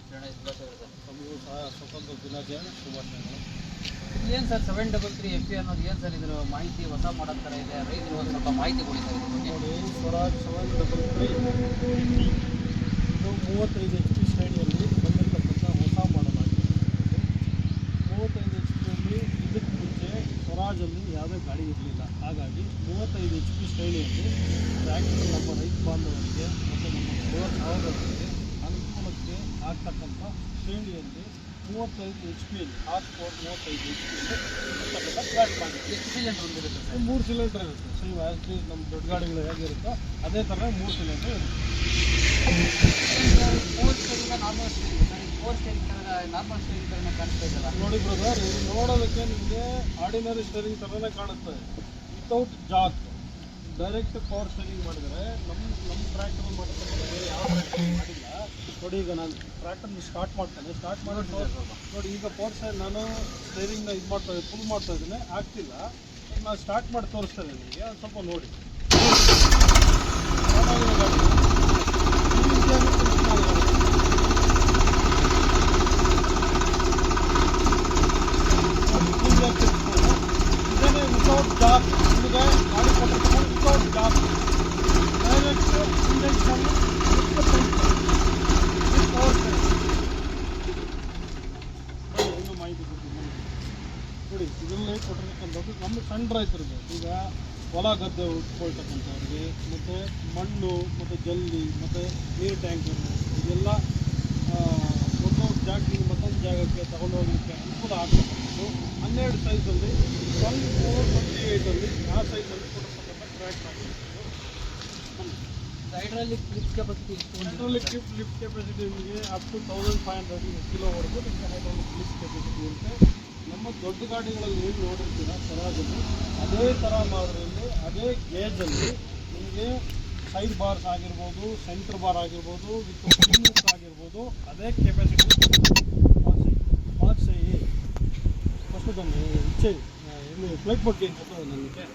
ತಮಗೂ ಸಹ ಸ್ವತಂತ್ರ ದಿನಾಚರಣೆ ಶುಭಾಶಯಗಳು. ಏನು ಸರ್ 733 FE ಅನ್ನೋದು ಏನು ಸರ್ ಇದರ ಮಾಹಿತಿ ಹೊಸ ಮಾಡಲ್ ಥರ ಇದೆ, ರೈತರು ಒಂದು ಸ್ವಲ್ಪ ಮಾಹಿತಿ ಕೊಡಿ ಸರ್ ಇದ್ರ ಬಗ್ಗೆ. ನೋಡಿ, ಸ್ವರಾಜ್ 733 ಇದು 35 HP ಶ್ರೇಣಿಯಲ್ಲಿ ಬಂದಿರತಕ್ಕಂಥ ಹೊಸ ಮಾಡಲ್ ಆಗಿದೆ. 35 HP ಇದಕ್ಕೆ ಮುಂಚೆ ಸ್ವರಾಜಲ್ಲಿ ಯಾವುದೇ ಗಾಡಿ ಇರಲಿಲ್ಲ. ಹಾಗಾಗಿ 35 HP ಶ್ರೇಣಿಯಲ್ಲಿ ಟ್ರ್ಯಾಕ್ಟರ್ ನಮ್ಮ ರೈತ ಬಾಂಧವರಿಗೆ ಮತ್ತು ನಮ್ಮ ಬಡ ಸಹೋದರರಿಗೆ ಅನುಕೂಲಕ್ಕೆ ಆಗ್ತಕ್ಕಂಥ ಶ್ರೇಣಿಯಲ್ಲಿ 35 HP ಹಾರ್ಸ್ ಪವರ್ 35 HP ಇರ್ತಕ್ಕಂಥ ಟ್ರ್ಯಾಕ್ಟರ್ ಆಗಿದೆ. ಎಷ್ಟು ಸಿಲಿಂಡರ್ ಹೊಂದಿರುತ್ತೆ ಸರ್? 3 ಸಿಲಿಂಡರ್ ಇರುತ್ತೆ. ಸೇಮ್ ಆ್ಯಸ್ ಇಟ್ ಈಸ್ ನಮ್ಮ ದೊಡ್ಡ ಗಾಡಿಗಳು ಹೇಗಿರುತ್ತೋ ಅದೇ ಥರ 3 ಸಿಲಿಂಡರ್ ಇರುತ್ತೆ. 4 steering normal steering sir, 4 steering normal steering ಥರನೇ ಕಾಣಿಸ್ತಾ ಇದೆಯಲ್ಲ. ನೋಡಿ ಬ್ರದರ್, ಇದು ನೋಡೋದಕ್ಕೆ ನಿಮಗೆ ಆರ್ಡಿನರಿ ಸ್ಟೇರಿಂಗ್ ಥರನೇ ಕಾಣುತ್ತೆ. Without Jack direct power steering ಮಾಡಿದರೆ ನಮ್ಮ ಟ್ರ್ಯಾಕ್ಟರ್ ಮಾಡಿದ್ರೆ ಯಾವ ಟ್ರ್ಯಾಕ್ಟರ್ ಮಾಡಿಲ್ಲ. ನೋಡಿ, ಈಗ ನಾನು ಟ್ರ್ಯಾಕ್ಟರ್ನ ಸ್ಟಾರ್ಟ್ ಮಾಡ್ತೇನೆ. ಸ್ಟಾರ್ಟ್ ಮಾಡಿ ನೋಡಿ, ಈಗ ಪವರ್ ಸ್ಟೇರಿಂಗ್ ನಾನು ಸ್ಟೇರಿಂಗ್ನ ಇದು ಮಾಡ್ತಾ ಫುಲ್ ಮಾಡ್ತಾ ಇದ್ದೀನಿ, ಆಗ್ತಿಲ್ಲ. ನಾನು ಸ್ಟಾರ್ಟ್ ಮಾಡಿ ತೋರಿಸ್ತೇನೆ ನಿಮಗೆ, ಒಂದು ಸ್ವಲ್ಪ ನೋಡಿ. ಇದನ್ನೇ ವಿತೌಟ್ ಜಾಕ್ ನಿಮಗೆ ಗಾಡಿ ಕೊಟ್ಟಿರ್ತಾರೆ. ವಿತೌಟ್ ಜಾಕ್ ಡೈರೆಕ್ಟ್ ಇಂಜೆಕ್ಷನ್ ಇನ್ನೂ ಮಾಹಿತಿ ಕೊಡ್ತೀನಿ ನೋಡಿ. ಇದರಲ್ಲಿ ಕೊಟ್ಟಿರ್ತಕ್ಕಂಥದ್ದು ನಮ್ಮ ಸಣ್ಣ ರೈತರಿಗೆ, ಈಗ ಹೊಲ ಗದ್ದೆ ಉಟ್ಕೊಳ್ತಕ್ಕಂಥವ್ರಿಗೆ, ಮತ್ತು ಮಣ್ಣು ಮತ್ತು ಜಲ್ಲಿ ಮತ್ತು ನೀರು ಟ್ಯಾಂಕರ್ ಇದೆಲ್ಲ ಒಂದು ಜಾಗದಿಂದ ಮತ್ತೊಂದು ಜಾಗಕ್ಕೆ ತಗೊಂಡೋಗಲಿಕ್ಕೆ ಅನುಕೂಲ ಆಗ್ತಕ್ಕಂಥದ್ದು 12 ಸೈಜಲ್ಲಿ 28ಅಲ್ಲಿ ಆ ಸೈಜಲ್ಲಿ ಕೊಟ್ಟಿರ್ತಕ್ಕಂಥ ಟ್ರ್ಯಾಕ್ಟರ್ ಆಗಿರ್ತಕ್ಕಂಥದ್ದು. Hydraulic lift capacity hydraulic lift capacity ನಿಮಗೆ ಅಪ್ ಟು 1500 ಕಿಲೋವರೆಗೂ ನಿಮಗೆ ಹೈಡ್ರಾಲಿಕ್ ಲಿಫ್ಟ್ ಕೆಪಾಸಿಟಿ ಇರುತ್ತೆ. ನಮ್ಮ ದೊಡ್ಡ ಗಾಡಿಗಳಲ್ಲಿ ಏನು ನೋಡಿರ್ತೀರ ಸ್ವರಾಜಲ್ಲಿ ಅದೇ ಥರ ಮಾದರಿಯಲ್ಲಿ ಅದೇ ಗೇಜಲ್ಲಿ ನಿಮಗೆ ಸೈಡ್ ಬಾರ್ಸ್ ಆಗಿರ್ಬೋದು, ಸೆಂಟ್ರ್ ಬಾರ್ ಆಗಿರ್ಬೋದು, ವಿತ್ ಪಿನ್ಸ್ ಆಗಿರ್ಬೋದು, ಅದೇ ಕೆಪಾಸಿಟಿ. ಪಾಚ್ ಸೈ ಫಸ್ಟ್ ಇದನ್ನು ಇಚ್ಛೆ ಇಲ್ಲಿ ಫ್ಲೈಟ್ ಬಗ್ಗೆ ನನಗೆ